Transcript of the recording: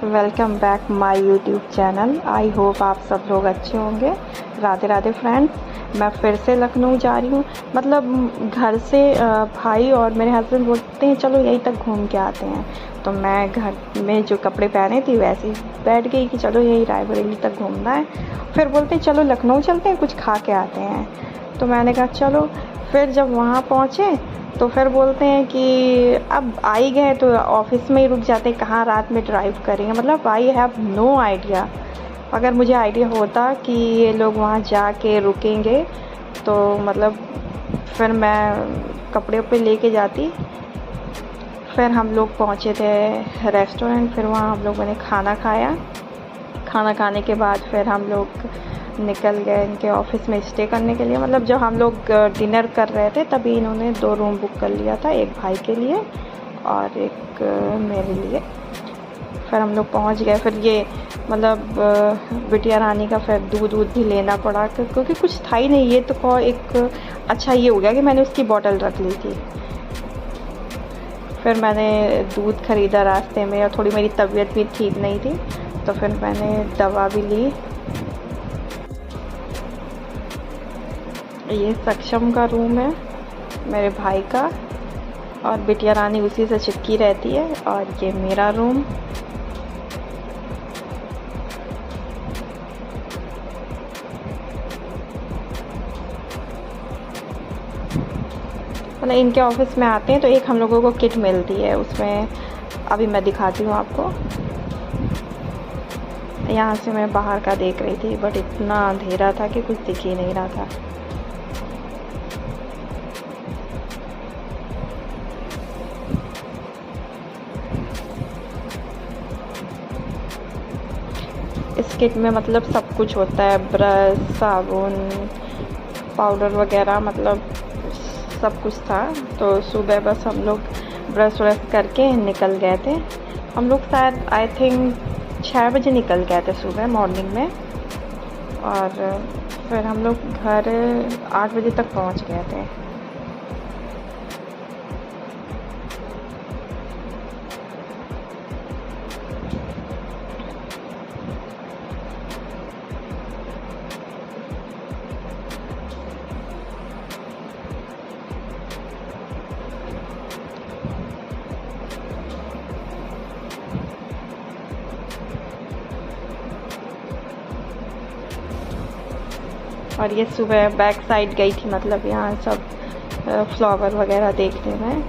Welcome back my YouTube channel. I hope आप सब लोग अच्छे होंगे। राधे राधे फ्रेंड्स, मैं फिर से लखनऊ जा रही हूँ। मतलब घर से भाई और मेरे हस्बैंड बोलते हैं चलो यहीं तक घूम के आते हैं, तो मैं घर में जो कपड़े पहने थी वैसे ही बैठ गई कि चलो यही रायबरेली तक घूमना है। फिर बोलते हैं चलो लखनऊ चलते हैं, कुछ खा के आते हैं। तो मैंने कहा चलो। फिर जब वहाँ पहुँचे तो फिर बोलते हैं कि अब आ ही गए तो ऑफिस में ही रुक जाते हैं, कहाँ रात में ड्राइव करेंगे। मतलब आई हैव नो आइडिया। अगर मुझे आइडिया होता कि ये लोग वहाँ जाके रुकेंगे तो मतलब फिर मैं कपड़े पे लेके जाती। फिर हम लोग पहुँचे थे रेस्टोरेंट, फिर वहाँ हम लोगों ने खाना खाया। खाना खाने के बाद फिर हम लोग निकल गए इनके ऑफिस में स्टे करने के लिए। मतलब जब हम लोग डिनर कर रहे थे तभी इन्होंने 2 रूम बुक कर लिया था, एक भाई के लिए और एक मेरे लिए। फिर हम लोग पहुंच गए। फिर ये मतलब बिटिया रानी का फिर दूध भी लेना पड़ा क्योंकि कुछ था ही नहीं। ये तो एक अच्छा ये हो गया कि मैंने उसकी बोतल रख ली थी। फिर मैंने दूध ख़रीदा रास्ते में, और थोड़ी मेरी तबीयत भी ठीक नहीं थी तो फिर मैंने दवा भी ली। ये सक्षम का रूम है, मेरे भाई का, और बिटिया रानी उसी से चिपकी रहती है। और ये मेरा रूम। मतलब इनके ऑफिस में आते हैं तो एक हम लोगों को किट मिलती है, उसमें अभी मैं दिखाती हूँ आपको। यहाँ से मैं बाहर का देख रही थी बट इतना अंधेरा था कि कुछ दिख ही नहीं रहा था। इस किट में मतलब सब कुछ होता है, ब्रश, साबुन, पाउडर वगैरह, मतलब सब कुछ था। तो सुबह बस हम लोग ब्रश करके निकल गए थे। हम लोग शायद आई थिंक 6 बजे निकल गए थे सुबह मॉर्निंग में, और फिर हम लोग घर 8 बजे तक पहुंच गए थे। और ये सुबह बैक साइड गई थी, मतलब यहाँ सब फ्लावर वगैरह देखने में।